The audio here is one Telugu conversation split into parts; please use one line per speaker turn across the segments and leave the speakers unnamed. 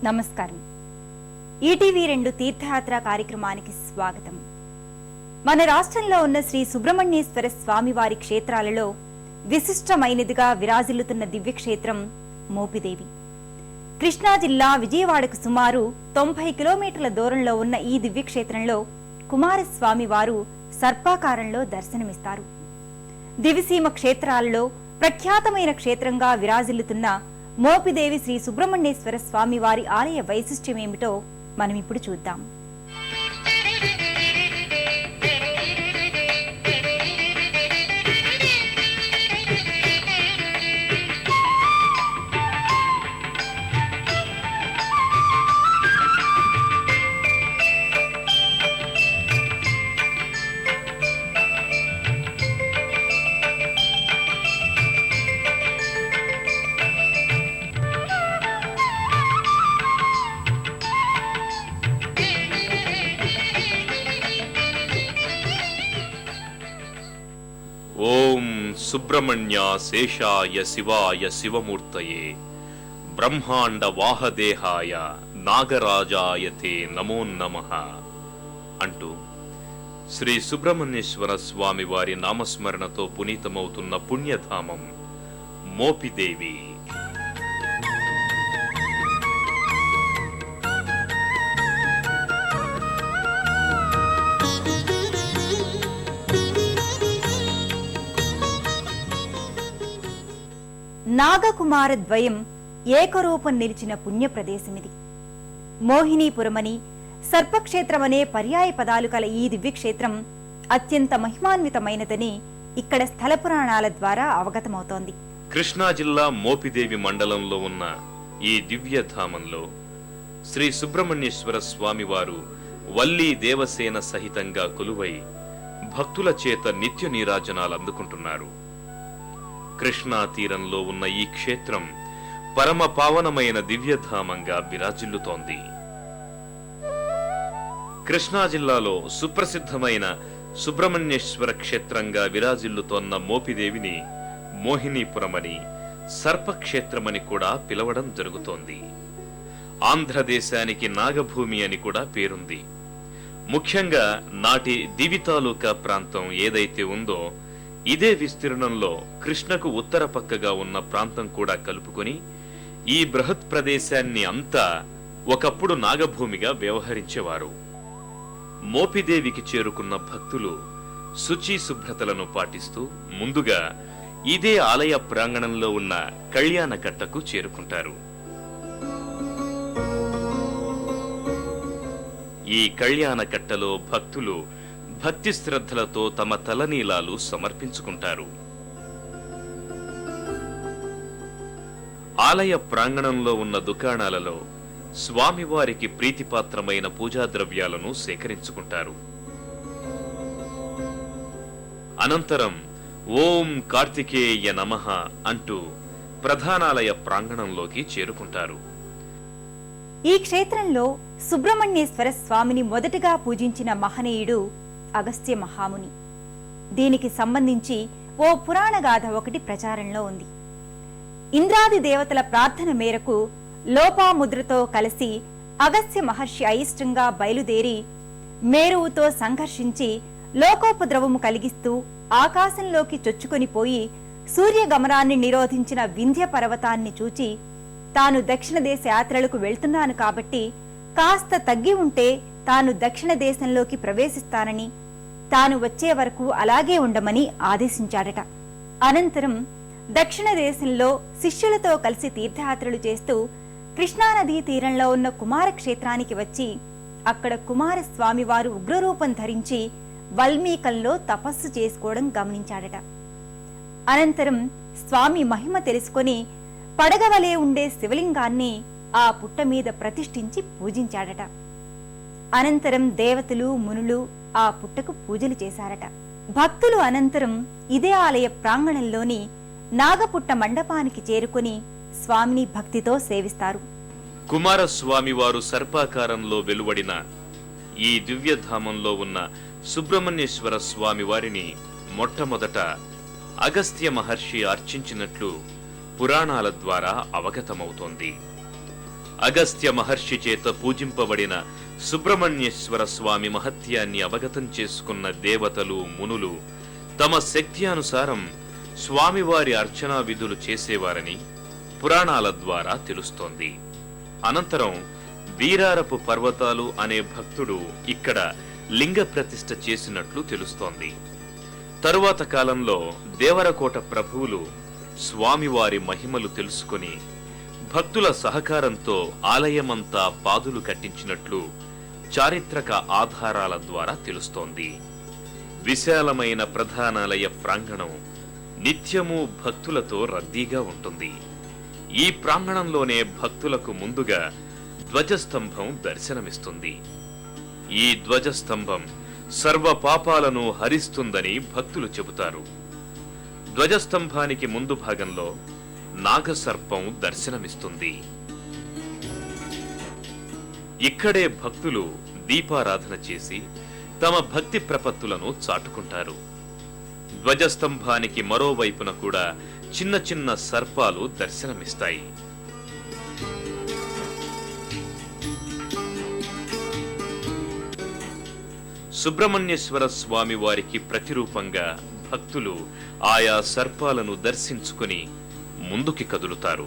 నమస్కారం. ఈటీవీ2 తీర్థయాత్ర కార్యక్రమానికి స్వాగతం. మన రాష్ట్రంలో ఉన్న శ్రీ సుబ్రహ్మణ్యేశ్వర స్వామివారి క్షేత్రాలలో విశిష్టమైనదిగా విరాజిల్లుతున్న దివ్యక్షేత్రం మోపిదేవి. కృష్ణా జిల్లా విజయవాడకు సుమారు 90 కిలోమీటర్ల దూరంలో ఉన్న ఈ దివ్యక్షేత్రంలో కుమారస్వామి వారు సర్పాకారంలో దర్శనమిస్తారు. దివిసీమ క్షేత్రాలలో ప్రఖ్యాతమైన క్షేత్రంగా విరాజిల్లుతున్న మోపిదేవి శ్రీ సుబ్రహ్మణ్యేశ్వర స్వామి వారి ఆలయ వైశిష్ట్యమేమిటో మనం ఇప్పుడు చూద్దాం.
ఓం సుబ్రహ్మణ్య శేషాయ శివాయ శివమూర్తయే బ్రహ్మాండ వాహదేహాయ నాగరాజాయతే నమో నమః అంటూ శ్రీ సుబ్రహ్మణ్యేశ్వర స్వామి వారి నామస్మరణతో పునీతమవుతున్న పుణ్యధామం మోపిదేవి.
నాగకుమార ద్వయం ఏకరూపం నిలిచిన పుణ్యప్రదేశమిది. మోహినీపురమని, సర్పక్షేత్రమనే పర్యాయ పదాలు కల ఈ దివ్యక్షేత్రం అత్యంత మహిమాన్వితమైనదని ఇక్కడ స్థల పురాణాల ద్వారా అవగతమవుతోంది.
కృష్ణా జిల్లా మోపిదేవి మండలంలో ఉన్న ఈ దివ్యధామంలో శ్రీ సుబ్రహ్మణ్యేశ్వర స్వామివారు వల్లీ దేవసేన సహితంగా కొలువై భక్తుల చేత నిత్య నీరాజనాలు అందుకుంటున్నారు. కృష్ణా తీరంలో ఉన్న ఈ క్షేత్రం పరమ పావనమైన దివ్యధామంగా విరాజిల్లుతోంది. కృష్ణా జిల్లాలో సుప్రసిద్ధమైన సుబ్రహ్మణ్యేశ్వర క్షేత్రంగా విరాజిల్లుతోన్న మోపిదేవిని మోహినీపురమని, సర్పక్షేత్రమని కూడా పిలవడం జరుగుతోంది. ఆంధ్రదేశానికి నాగభూమి అని కూడా పేరుంది. ముఖ్యంగా నాటి దివి తాలూకా ప్రాంతం ఏదైతే ఉందో ఇదే విస్తీర్ణంలో కృష్ణకు ఉత్తర పక్కగా ఉన్న ప్రాంతం కూడా కలుపుకొని ఈ బృహత్ ప్రదేశాన్ని అంతా ఒకప్పుడు నాగభూమిగా వ్యవహరించేవారు. మోపిదేవికి చేరుకున్న భక్తులు శుచి శుభ్రతలను పాటిస్తూ ముందుగా ఇదే ఆలయ ప్రాంగణంలో ఉన్న కళ్యాణకట్టకు చేరుకుంటారు. ఈ కళ్యాణకట్టలో భక్తులు భక్తి శ్రద్ధలతో తమ తలనీలాలు సమర్పించుకుంటారు. ఆలయ ప్రాంగణంలో ఉన్న దుకాణాలలో స్వామివారికి ప్రీతిపాత్రమైన పూజా ద్రవ్యాలను సేకరించుకుంటారు. అనంతరం ఓం కార్తికేయ నమః అంటూ ప్రధానాలయ ప్రాంగణంలోకి చేరుకుంటారు.
ఈ క్షేత్రంలో సుబ్రహ్మణ్యేశ్వర స్వామిని మొదటగా పూజించిన మహనీయుడు అగస్త్య మహాముని. దీనికి సంబంధించి ఓ పురాణగాథ ఒకటి ప్రచారంలో ఉంది. ఇంద్రాది దేవతల ప్రార్థన మేరకు లోపాముద్రతో కలిసి అగస్త్య మహర్షి అయిష్టంగా బయలుదేరి మేరువుతో సంఘర్షించి లోకోపద్రవము కలిగిస్తూ ఆకాశంలోకి చొచ్చుకొని పోయి సూర్యగమనాన్ని నిరోధించిన వింధ్య పర్వతాన్ని చూచి తాను దక్షిణ దేశ యాత్రలకు వెళ్తున్నాను కాబట్టి కాస్త తగ్గి ఉంటే తాను దక్షిణ దేశంలోకి ప్రవేశిస్తానని, తాను వచ్చే వరకు అలాగే ఉండమని ఆదేశించాడట. అనంతరం దక్షిణ దేశంలో శిష్యులతో కలిసి తీర్థయాత్రలు చేస్తూ కృష్ణానదీ తీరంలో ఉన్న కుమార క్షేత్రానికి వచ్చి అక్కడ కుమారస్వామి వారు ఉగ్రరూపం ధరించి వల్మీకంలో తపస్సు చేసుకోవడం గమనించాడట. అనంతరం స్వామి మహిమ తెలుసుకొని పడగవలే ఉండే శివలింగాన్ని ఆ పుట్ట మీద ప్రతిష్ఠించి పూజించాడట. అనంతరం దేవతలు, మునులు ఆ పుట్టకు పూజలు చేశారట. భక్తులు అనంతరం ఇదే ఆలయ ప్రాంగణంలోని నాగపుట్ట మండపానికి చేరుకుని స్వామిని భక్తితో సేవిస్తారు.
కుమారస్వామి వారు సర్పాకారంలో వెలువడిన ఈ దివ్యధామంలో ఉన్న సుబ్రహ్మణ్యేశ్వర స్వామి వారిని మొట్టమొదట అగస్త్య మహర్షి అర్చించినట్లు పురాణాల ద్వారా అవగతమవుతోంది. అగస్త్య మహర్షి చేత పూజింపబడిన సుబ్రహ్మణ్యేశ్వర స్వామి మహత్యాన్ని అవగతం చేసుకున్న దేవతలు మునులు తమ శక్తి అనుసారం స్వామివారి అర్చనా విధులు చేసేవారని పురాణాల ద్వారా తెలుస్తోంది. అనంతరం వీరారపు పర్వతాలు అనే భక్తుడు ఇక్కడ లింగ ప్రతిష్ఠ చేసినట్లు తెలుస్తోంది. తరువాత కాలంలో దేవరకోట ప్రభువులు స్వామివారి మహిమలు తెలుసుకుని భక్తుల సహకారంతో ఆలయమంతా పాదులు కట్టించినట్లు చారిత్రక ఆధారాల ద్వారా తెలుస్తోంది. విశాలమైన ప్రధానాలయ ప్రాంగణం నిత్యము భక్తులతో రద్దీగా ఉంటుంది. ఈ ప్రాంగణంలోనే భక్తులకు ముందుగా ధ్వజస్తంభం దర్శనమిస్తుంది. ఈ ధ్వజస్తంభం సర్వ పాపాలను హరిస్తుందని భక్తులు చెబుతారు. ధ్వజస్తంభానికి ముందు భాగంలో నాగసర్పం దర్శనమిస్తుంది. ఇక్కడే భక్తులు దీపారాధన చేసి తమ భక్తి ప్రపత్తులను చాటుకుంటారు. ధ్వజస్తంభానికి మరోవైపున కూడా చిన్న చిన్న సర్పాలు దర్శనమిస్తాయి. సుబ్రహ్మణ్యేశ్వర స్వామి వారికి ప్రతిరూపంగా భక్తులు ఆయా సర్పాలను దర్శించుకుని ముందుకి కదులుతారు.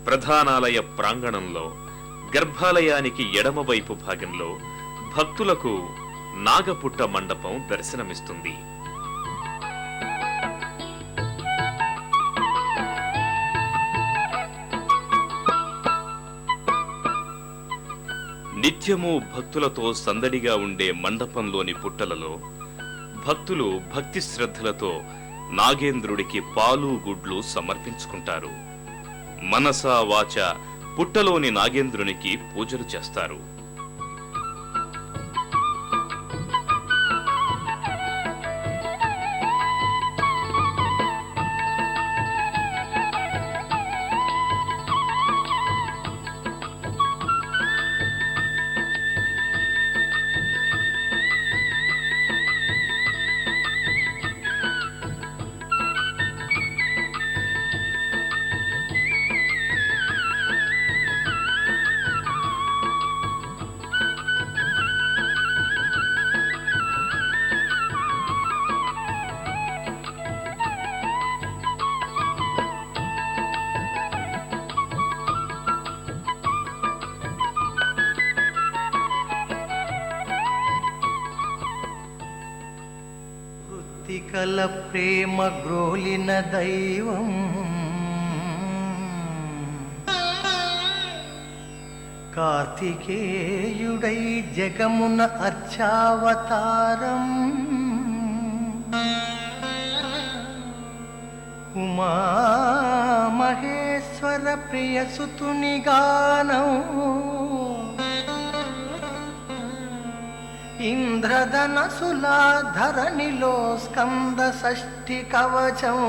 ప్రధానాలయ ప్రాంగణంలో గర్భాలయానికి ఎడమవైపు భాగంలో భక్తులకు నాగపుట్ట మండపం దర్శనమిస్తుంది. నిత్యము భక్తులతో సందడిగా ఉండే మండపంలోని పుట్టలలో భక్తులు భక్తి శ్రద్ధలతో నాగేంద్రుడికి పాలు గుడ్లు సమర్పించుకుంటారు. మనసా వాచ పుట్టలోని నాగేంద్రునికి పూజలు చేస్తారు.
కల ప్రేమ గ్రోలిన దైవం కార్తికేయుడై జగమున అర్చావతారం ఉమా మహేశ్వర ప్రియసుతుని గానం ఇంద్రధనసులా ధరణిలో స్కంద షష్ఠి కవచం